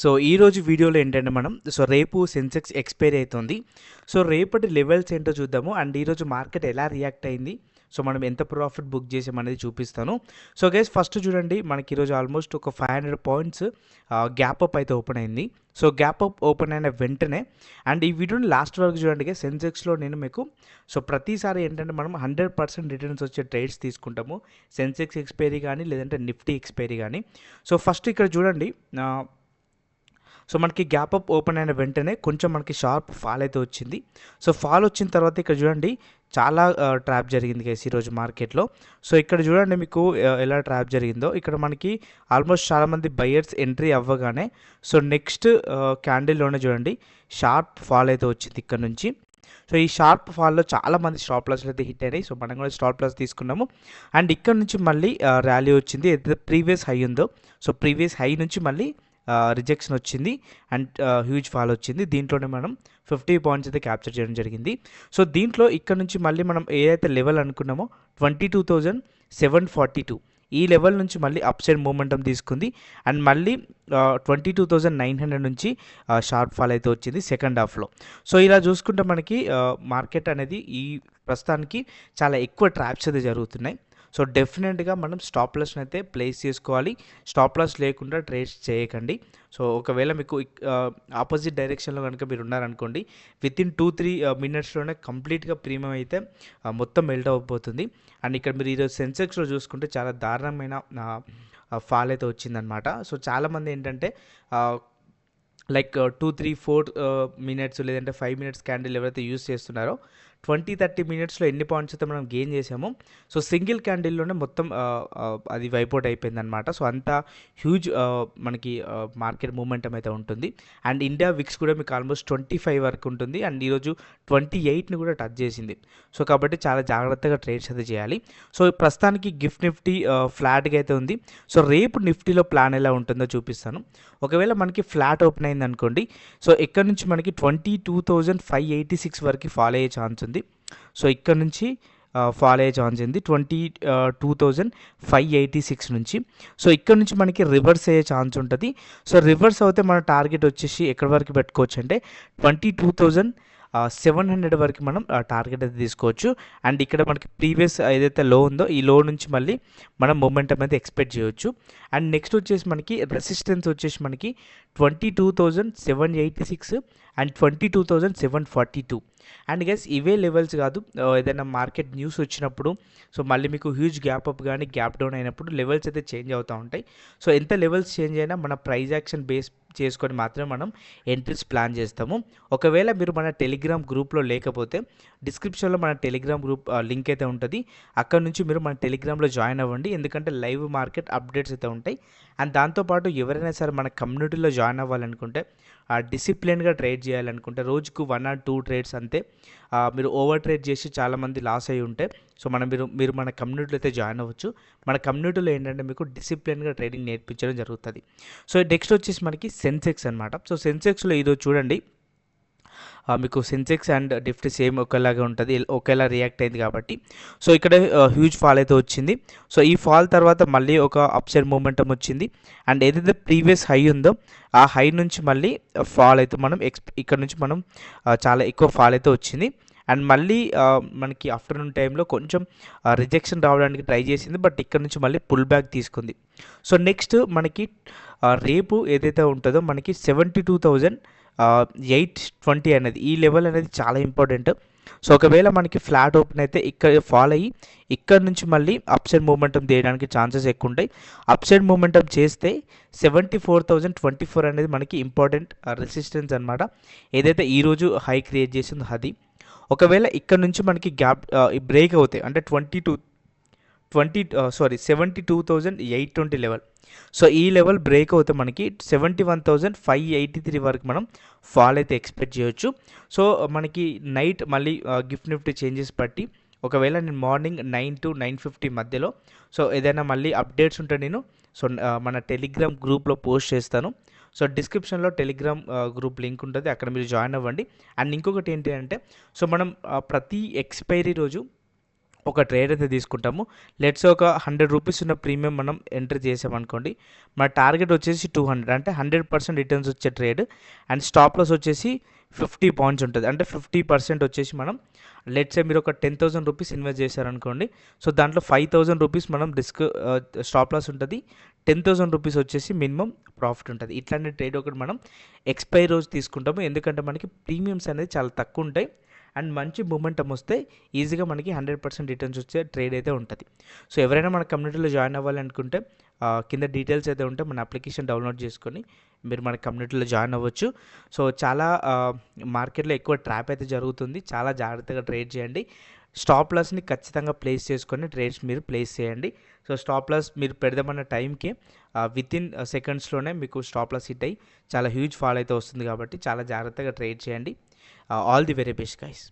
So ఈరోజు వీడియోలో ఏంటంటే మనం రేపు సెన్సెక్స్ ఎక్స్పైరీ అవుతుంది. సో రేపటి లెవెల్స్ ఏంటో చూద్దాము. అండ్ ఈరోజు మార్కెట్ ఎలా రియాక్ట్ అయింది, సో మనం ఎంత ప్రాఫిట్ బుక్ చేసామనేది చూపిస్తాను. సో గైస్ ఫస్ట్ చూడండి, మనకి ఈరోజు ఆల్మోస్ట్ ఒక 500 పాయింట్స్ గ్యాప్ అప్ అయితే ఓపెన్ అయింది. సో గ్యాప్ అప్ ఓపెన్ అయిన వెంటనే అండ్ ఈ వీడియోని లాస్ట్ వరకు చూడండి గైస్. సెన్సెక్స్లో నేను మీకు ప్రతిసారి ఏంటంటే మనం 100% రిటర్న్స్ వచ్చే ట్రేడ్స్ తీసుకుంటాము, సెన్సెక్స్ ఎక్స్పైరీ కానీ లేదంటే నిఫ్టీ ఎక్స్పైరీ కానీ. సో ఫస్ట్ ఇక్కడ చూడండి, మనకి గ్యాప్ అప్ ఓపెన్ అయిన వెంటనే కొంచెం మనకి షార్ప్ ఫాల్ అయితే వచ్చింది. సో ఫాల్ వచ్చిన తర్వాత ఇక్కడ చూడండి చాలా ట్రాప్ జరిగింది గైస్ ఈరోజు మార్కెట్లో. సో ఇక్కడ చూడండి మీకు ఎలా ట్రాప్ జరిగిందో. ఇక్కడ మనకి ఆల్మోస్ట్ చాలామంది బయర్స్ ఎంట్రీ అవ్వగానే సో నెక్స్ట్ క్యాండిల్లోనే చూడండి షార్ప్ ఫాల్ అయితే వచ్చింది ఇక్కడ నుంచి. సో ఈ షార్ప్ ఫాల్లో చాలామంది స్టాప్ లాస్లు అయితే హిట్ అయినాయి. సో మనం కూడా స్టాప్ లాస్ తీసుకున్నాము. అండ్ ఇక్కడ నుంచి మళ్ళీ ర్యాలీ వచ్చింది. ఏదైతే ప్రీవియస్ హై ఉందో, సో ప్రీవియస్ హై నుంచి మళ్ళీ రిజెక్షన్ వచ్చింది అండ్ హ్యూజ్ ఫాల్ వచ్చింది. దీంట్లోనే మనం 50 పాయింట్స్ అయితే క్యాప్చర్ చేయడం జరిగింది. సో దీంట్లో ఇక్కడ నుంచి మళ్ళీ మనం ఏదైతే లెవెల్ అనుకున్నామో 22,742 ఈ లెవెల్ నుంచి మళ్ళీ అప్ సైడ్ మూమెంటం తీసుకుంది. అండ్ మళ్ళీ 22,900 నుంచి షార్ప్ ఫాల్ అయితే వచ్చింది సెకండ్ హాఫ్లో. సో ఇలా చూసుకుంటే మనకి మార్కెట్ అనేది ఈ ప్రస్తుతానికి చాలా ఎక్కువ ట్రాప్స్ అయితే జరుగుతున్నాయి. సో డెఫినెట్గా మనం స్టాప్ లాస్ని అయితే ప్లేస్ చేసుకోవాలి. స్టాప్ లాస్ లేకుండా ట్రేడ్స్ చేయకండి. సో ఒకవేళ మీకు ఆపోజిట్ డైరెక్షన్లో కనుక మీరు ఉన్నారనుకోండి, వితిన్ 2-3 మినిట్స్లోనే కంప్లీట్గా ప్రీమియం అయితే మొత్తం మెల్ట్ అవ్వబోతుంది. అండ్ ఇక్కడ మీరు ఈరోజు సెన్సెక్స్లో చూసుకుంటే చాలా దారుణమైన ఫాల్ అయితే వచ్చిందనమాట. సో చాలామంది ఏంటంటే లైక్ 2-3-4 మినిట్స్ లేదంటే 5 మినిట్స్ క్యాండిల్ ఎవరైతే యూస్ చేస్తున్నారో 20-30 మినిట్స్లో ఎన్ని పాయింట్స్ అయితే మనం గెయిన్ చేసామో, సో సింగిల్ క్యాండిల్లోనే మొత్తం అది వైపౌట్ అయిపోయిందనమాట. సో అంత హ్యూజ్ మనకి మార్కెట్ మూమెంటం అయితే ఉంటుంది. అండ్ ఇండియా విక్స్ కూడా మీకు ఆల్మోస్ట్ 25 వరకు ఉంటుంది. అండ్ ఈరోజు 28ని కూడా టచ్ చేసింది. సో కాబట్టి చాలా జాగ్రత్తగా ట్రేడ్స్ అయితే చేయాలి. సో ప్రస్తుతానికి గిఫ్ట్ నిఫ్టీ ఫ్లాట్గా అయితే ఉంది. సో రేపు నిఫ్టీలో ప్లాన్ ఎలా ఉంటుందో చూపిస్తాను. ఒకవేళ మనకి ఫ్లాట్ ఓపెన్ అయింది అనుకోండి, సో ఇక్కడ నుంచి మనకి 22,586 వరకు ఫాల్ అయ్యే ఛాన్స్ ఉంది. సో ఇక్కడ నుంచి ఫాల్ అయ్యే ఛాన్స్ ఉంది 22,586 నుంచి. సో ఇక్కడ నుంచి మనకి రివర్స్ అయ్యే ఛాన్స్ ఉంటుంది. సో రివర్స్ అయితే మన టార్గెట్ వచ్చేసి ఎక్కడి వరకు పెట్టుకోవచ్చు అంటే 22,700 వరకు మనం టార్గెట్ అయితే తీసుకోవచ్చు. అండ్ ఇక్కడ మనకి ప్రీవియస్ ఏదైతే లో ఉందో ఈ లో నుంచి మళ్ళీ మనం మొమెంటం అయితే ఎక్స్పెక్ట్ చేయొచ్చు. అండ్ నెక్స్ట్ వచ్చేసి మనకి రెసిస్టెన్స్ వచ్చేసి మనకి 22,786 అండ్ 22,742. అండ్ గైస్ ఇవే లెవెల్స్ కాదు, ఏదైనా మార్కెట్ న్యూస్ వచ్చినప్పుడు సో మళ్ళీ మీకు హ్యూజ్ గ్యాప్ అప్ కానీ గ్యాప్ డౌన్ అయినప్పుడు లెవెల్స్ అయితే చేంజ్ అవుతూ ఉంటాయి. సో ఎంత లెవెల్స్ చేంజ్ అయినా మన ప్రైస్ యాక్షన్ బేస్ చేసుకొని మాత్రమే మనం ఎంట్రీస్ ప్లాన్ చేస్తాము. ఒకవేళ మీరు మన టెలిగ్రామ్ గ్రూప్లో లేకపోతే డిస్క్రిప్షన్లో మన టెలిగ్రామ్ గ్రూప్ లింక్ అయితే ఉంటుంది. అక్కడ నుంచి మీరు మన టెలిగ్రామ్లో జాయిన్ అవ్వండి, ఎందుకంటే లైవ్ మార్కెట్ అప్డేట్స్ అయితే ఉంటాయి. అండ్ దాంతోపాటు ఎవరైనా సరే మన కమ్యూనిటీలో జాయిన్ అవ్వాలనుకుంటే, డిసిప్లిన్గా ట్రేడ్ చేయాలనుకుంటే రోజుకు 1 or 2 ట్రేడ్స్ అంతే, మీరు ఓవర్ ట్రేడ్ చేసి చాలామంది లాస్ అయ్యి ఉంటే సో మీరు మన కమ్యూనిటీలో అయితే జాయిన్ అవ్వచ్చు. మన కమ్యూనిటీలో ఏంటంటే మీకు డిసిప్లిన్గా ట్రేడింగ్ నేర్పించడం జరుగుతుంది. సో నెక్స్ట్ వచ్చేసి మనకి సెన్సెక్స్ అనమాట. సో సెన్సెక్స్లో ఈరోజు చూడండి మీకు సెన్సెక్స్ అండ్ నిఫ్టీ సేమ్ ఒకేలాగా ఉంటుంది, ఒకేలా రియాక్ట్ అయింది కాబట్టి. సో ఇక్కడ హ్యూజ్ ఫాల్ అయితే వచ్చింది. సో ఈ ఫాల్ తర్వాత మళ్ళీ ఒక అప్ సైడ్ మూమెంటం వచ్చింది. అండ్ ఏదైతే ప్రీవియస్ హై ఉందో ఆ హై నుంచి మళ్ళీ ఫాల్ అయితే మనం ఇక్కడ నుంచి మనం చాలా ఎక్కువ ఫాల్ అయితే వచ్చింది. అండ్ మళ్ళీ మనకి ఆఫ్టర్నూన్ టైంలో కొంచెం రిజెక్షన్ రావడానికి ట్రై చేసింది, బట్ ఇక్కడ నుంచి మళ్ళీ పుల్ బ్యాక్ తీసుకుంది. సో నెక్స్ట్ మనకి రేపు ఏదైతే ఉంటుందో మనకి 72,820 అనేది ఈ లెవెల్ అనేది చాలా ఇంపార్టెంట్. సో ఒకవేళ మనకి ఫ్లాట్ ఓపెన్ అయితే ఇక్కడ ఫాల్ అయ్యి ఇక్కడ నుంచి మళ్ళీ అప్ సైడ్ మూమెంటం తీయడానికి ఛాన్సెస్ ఎక్కువ ఉంటాయి. అప్ సైడ్ మూమెంటం చేస్తే 74,024 అనేది మనకి ఇంపార్టెంట్ రెసిస్టెన్స్ అనమాట, ఏదైతే ఈరోజు హై క్రియేట్ చేసిందో అది. ఒకవేళ ఇక్కడ నుంచి మనకి గ్యాప్ బ్రేక్ అవుతాయి అంటే 72,820 లెవెల్. సో ఈ లెవెల్ బ్రేక్ అవుతే మనకి 71,583 వరకు మనం ఫాల్ అయితే ఎక్స్పెక్ట్ చేయొచ్చు. సో మనకి నైట్ మళ్ళీ గిఫ్ట్ నిఫ్టీ చేంజెస్ బట్టి ఒకవేళ నేను మార్నింగ్ 9 to 9:50 మధ్యలో సో ఏదైనా మళ్ళీ అప్డేట్స్ ఉంటే నేను మన టెలిగ్రామ్ గ్రూప్లో పోస్ట్ చేస్తాను. సో డిస్క్రిప్షన్లో టెలిగ్రామ్ గ్రూప్ లింక్ ఉంటుంది, అక్కడ మీరు జాయిన్ అవ్వండి. అండ్ ఇంకొకటి ఏంటి అంటే సో మనం ప్రతి ఎక్స్పైరీ రోజు ఒక ట్రేడ్ అయితే తీసుకుంటాము. లెట్స్ ఒక 100 రూపీస్ ఉన్న ప్రీమియం మనం ఎంటర్ చేసామనుకోండి. మన టార్గెట్ వచ్చేసి 200 అంటే 100% రిటర్న్స్ వచ్చే ట్రేడ్. అండ్ స్టాప్ లాస్ వచ్చేసి 50 పాయింట్స్ ఉంటుంది. అంటే 50% వచ్చేసి మనం లెట్స్ మీరు ఒక 10,000 రూపీస్ ఇన్వెస్ట్ చేశారనుకోండి. సో దాంట్లో 5,000 రూపీస్ మనం స్టాప్ లాస్ ఉంటుంది. 10,000 రూపీస్ వచ్చేసి మినిమం ప్రాఫిట్ ఉంటుంది. ఇట్లాంటి ట్రేడ్ ఒకటి మనం ఎక్స్పైరీ రోజు తీసుకుంటాము. ఎందుకంటే మనకి ప్రీమియమ్స్ అనేది చాలా తక్కువ ఉంటాయి. అండ్ మంచి మొమెంటం వస్తే ఈజీగా మనకి 100% రిటర్న్స్ వచ్చే ట్రేడ్ అయితే ఉంటుంది. సో ఎవరైనా మన కమ్యూనిటీలో జాయిన్ అవ్వాలనుకుంటే కింద డీటెయిల్స్ అయితే ఉంటే మన అప్లికేషన్ డౌన్లోడ్ చేసుకొని మీరు మన కమ్యూనిటీలో జాయిన్ అవ్వచ్చు. సో చాలా మార్కెట్లో ఎక్కువ ట్రాప్ అయితే జరుగుతుంది. చాలా జాగ్రత్తగా ట్రేడ్ చేయండి. స్టాప్ లాస్ని ఖచ్చితంగా ప్లేస్ చేసుకొని ట్రేడ్స్ మీరు ప్లేస్ చేయండి. సో స్టాప్ లాస్ మీరు పెడదామన్న టైంకి వితిన్ సెకండ్స్లోనే మీకు స్టాప్ లాస్ హిట్ అయ్యి చాలా హ్యూజ్ ఫాల్ అయితే వస్తుంది. కాబట్టి చాలా జాగ్రత్తగా ట్రేడ్ చేయండి. All the very best guys.